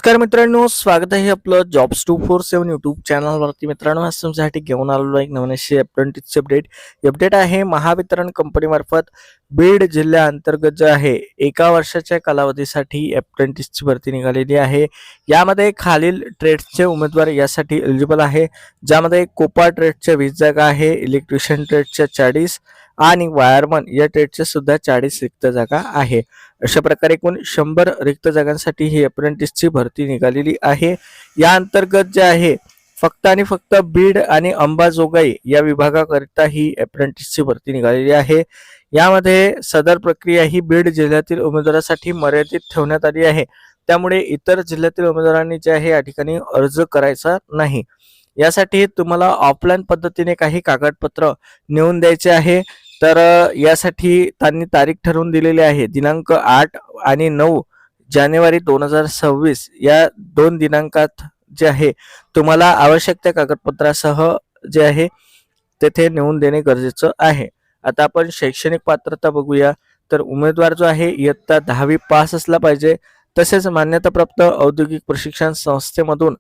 नमस्कार मित्रांनो, स्वागत आहे आपलं जॉब्स 247 यूट्यूब चॅनलवरती. मित्रांनो, आज तुमच्यासाठी घेऊन आलेलो एक नवीन अशी अप्रेंटिसची अपडेट आहे. महावितरण कंपनीमार्फत बीड जिल्ह्याअंतर्गत जे आहे 1 वर्षाच्या कालावधीसाठी अप्रेंटिसची भरती निघालेली आहे. यामध्ये खालील ट्रेड्सचे उमेदवार यासाठी एलिजिबल आहे, ज्यामध्ये कोपा ट्रेडच्या 20 जागा आहे, इलेक्ट्रिशियन ट्रेडच्या 40 आणि वायरमन या ट्रेडच्या सुद्धा 40 रिक्त जागा आहे. अशा प्रकारे एकूण 100 रिक्त जागांसाठी ही अप्रेंटिसची भरती निघालेली आहे. या अंतर्गत जे आहे फक्त आणि फक्त बीड आणि अंबाजोगाई या विभागाकरिता ही अप्रेंटिसची भरती निघालेली आहे. यामध्ये सदर प्रक्रिया ही बीड जिल्ह्यातील उमेदवारासाठी मर्यादित ठेवण्यात आली आहे. त्यामुळे इतर जिल्ह्यातील उमेदवारांनी जे आहे या ठिकाणी अर्ज करायचा नाही. यासाठी तुम्हाला ऑफलाईन पद्धतीने काही कागदपत्र नेऊन द्यायचे आहे. तर यासाठी त्यांनी तारीख ठरवून दिलेली आहे, दिनांक 8 आणि 9 जानेवारी 2026 या 2 दिनांकात जे आहे तुम्हाला आवश्यक त्या कागदपत्रासह जे आहे तेथे नेऊन देणे गरजेचं आहे. आता आपण शैक्षणिक पात्रता बघूया. तर उमेदवार जो आहे इयत्ता 10वी पास असला पाहिजे. तसेच मान्यताप्राप्त औद्योगिक प्रशिक्षण संस्थेमधून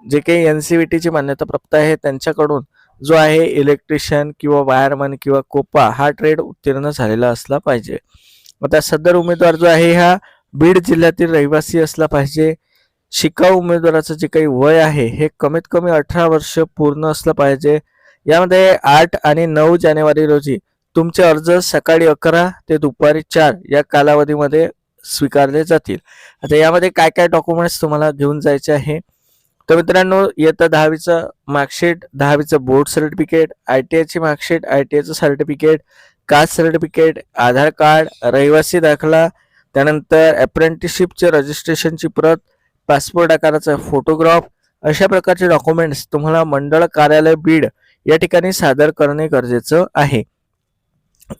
जे काही NCVT मान्यता प्राप्त आहे त्यांच्याकडून जो आहे इलेक्ट्रिशियन किंवा वायरमन किंवा कोपा हा ट्रेड उत्तीर्ण झालेला असला पाहिजे. आता सदर उमेदवार जो आहे हा बीड जिल्ह्यातील रहिवासी असला पाहिजे. शिकाऊ उमेदवाराचं जे काही वय आहे हे कमीत कमी 18 वर्ष पूर्ण असलं पाहिजे. यामध्ये 8 आणि 9 जानेवारी रोजी तुमचे अर्ज सकाळी 11 ते दुपारी 4 या कालावधीमध्ये स्वीकारले जातील. आता यामध्ये काय काय डॉक्युमेंट्स तुम्हाला घेऊन जायचे आहे, तर मित्रांनो, इयत्ता 10वीचं मार्कशीट, 10वीचं बोर्ड सर्टिफिकेट, ITIची मार्कशीट, ITIचं certificate, caste certificate, Aadhaar card, रहिवासी दाखला, त्यानंतर अप्रेंटिसशिपचे रजिस्ट्रेशनची प्रत, पासपोर्ट आकाराचा फोटोग्राफ, अशा प्रकारचे डॉक्युमेंट्स तुम्हाला मंडळ कार्यालय बीड या ठिकाणी सादर करणे गरजेचं आहे.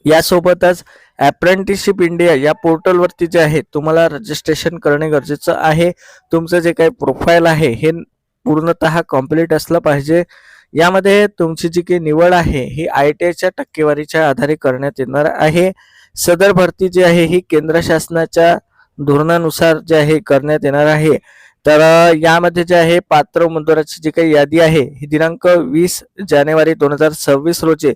यासोबतच अप्रेंटिसशिप इंडिया या पोर्टलवरती जे आहे तुम्हाला रजिस्ट्रेशन करणे गरजेचं आहे. तुमचं जे काही प्रोफाईल आहे हे पूर्णतः कंप्लीट असलं पाहिजे. यामध्ये तुमची जी काही निवड आहे ही ITIच्या टक्केवारीच्या आधारे करण्यात येणार आहे. सदर भरती जी आहे ही केंद्र शासनाच्या धोरणानुसार जे आहे करण्यात येणार आहे. तर यामध्ये जे आहे पात्र उमेदवाराची जी काही यादी आहे ही दिनांक 20 जानेवारी 2026 रोजी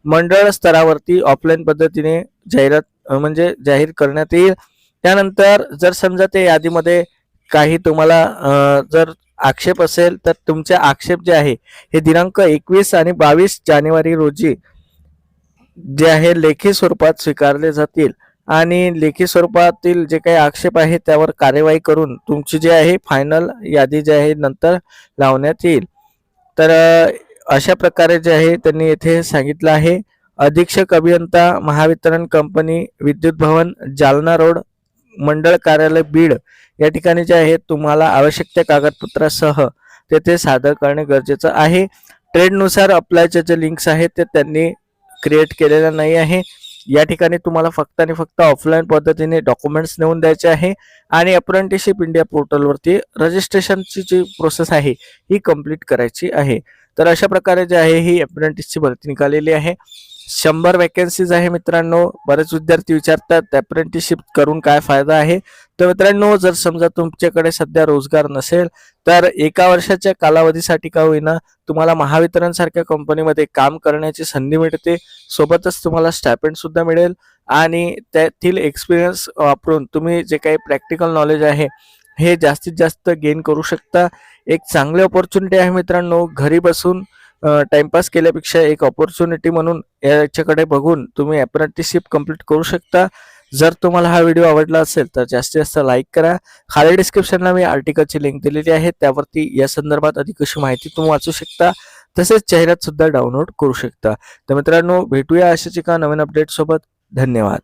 मंडळ स्तरावरती ऑफलाईन पद्धतीने जाहीर करण्यात येईल. त्यानंतर जर समजा त्या यादीमध्ये काही तुम्हाला जर आक्षेप असेल तर तुमचे आक्षेप जे आहे हे दिनांक 21 आणि 22 जानेवारी रोजी जे आहे लेखी स्वरूपात स्वीकारले जातील आणि लेखी स्वरूपातील जे काही आक्षेप आहे त्यावर कार्यवाही करून तुमची जी आहे फायनल यादी जी आहे नंतर लावण्यात येईल. तर अशा प्रकारे जे आहे त्यांनी येथे सांगितलं आहे. अधीक्षक अभियंता महावितरण कंपनी, विद्युत भवन, जालना रोड, मंडळ कार्यालय बीड या ठिकाणी जे आहे तुम्हाला आवश्यक त्या कागदपत्रासह तेथे सादर करणे गरजेचं आहे. ट्रेडनुसार अप्लायचे जे लिंक्स आहेत ते त्यांनी क्रिएट केलेलं नाही आहे. या ठिकाणी तुम्हाला फक्त आणि फक्त ऑफलाईन पद्धतीने डॉक्युमेंट्स नेऊन द्यायचे आहे आणि अप्रेंटिसशिप इंडिया पोर्टलवरती रजिस्ट्रेशनची जी प्रोसेस आहे ही कंप्लीट करायची आहे. तर अशा प्रकारे जे आहे ही अप्रेंटिसची भरती निघालेली आहे. 100 वॅकन्सीज आहे मित्रांनो. बरेच विद्यार्थी विचारतात अप्रेंटिसशिप करून काय फायदा आहे. तर मित्रांनो, जर समजा तुमच्याकडे सध्या रोजगार नसेल तर 1 वर्षाच्या कालावधीसाठी का होईना तुम्हाला महावितरण सारख्या कंपनीमध्ये काम करण्याची संधी मिळते. सोबतच तुम्हाला स्टायपेंड सुद्धा मिळेल आणि त्यातील एक्सपिरियन्स वापरून तुम्ही जे काही प्रॅक्टिकल नॉलेज आहे हे जास्तीत जास्त गेन करू शकता. एक चांगली ऑपॉर्च्युनिटी आहे मित्रांनो. घरी बसून टाइमपास केल्यापेक्षा एक ऑपॉर्च्युनिटी म्हणून याच्याकडे बघून तुम्ही अप्रेंटिसशिप कंप्लीट करू शकता. जर तुम्हाला हा व्हिडिओ आवडला असेल तर जास्तीत जास्त लाईक करा. खाली डिस्क्रिप्शनला मी आर्टिकलची लिंक दिलेली आहे, त्यावरती या संदर्भात अधिक अशी माहिती तुम्ही वाचू शकता. तसेच जाहिरात सुद्धा डाउनलोड करू शकता. तर मित्रांनो, भेटूया अशाच एका नवीन अपडेट सोबत. धन्यवाद.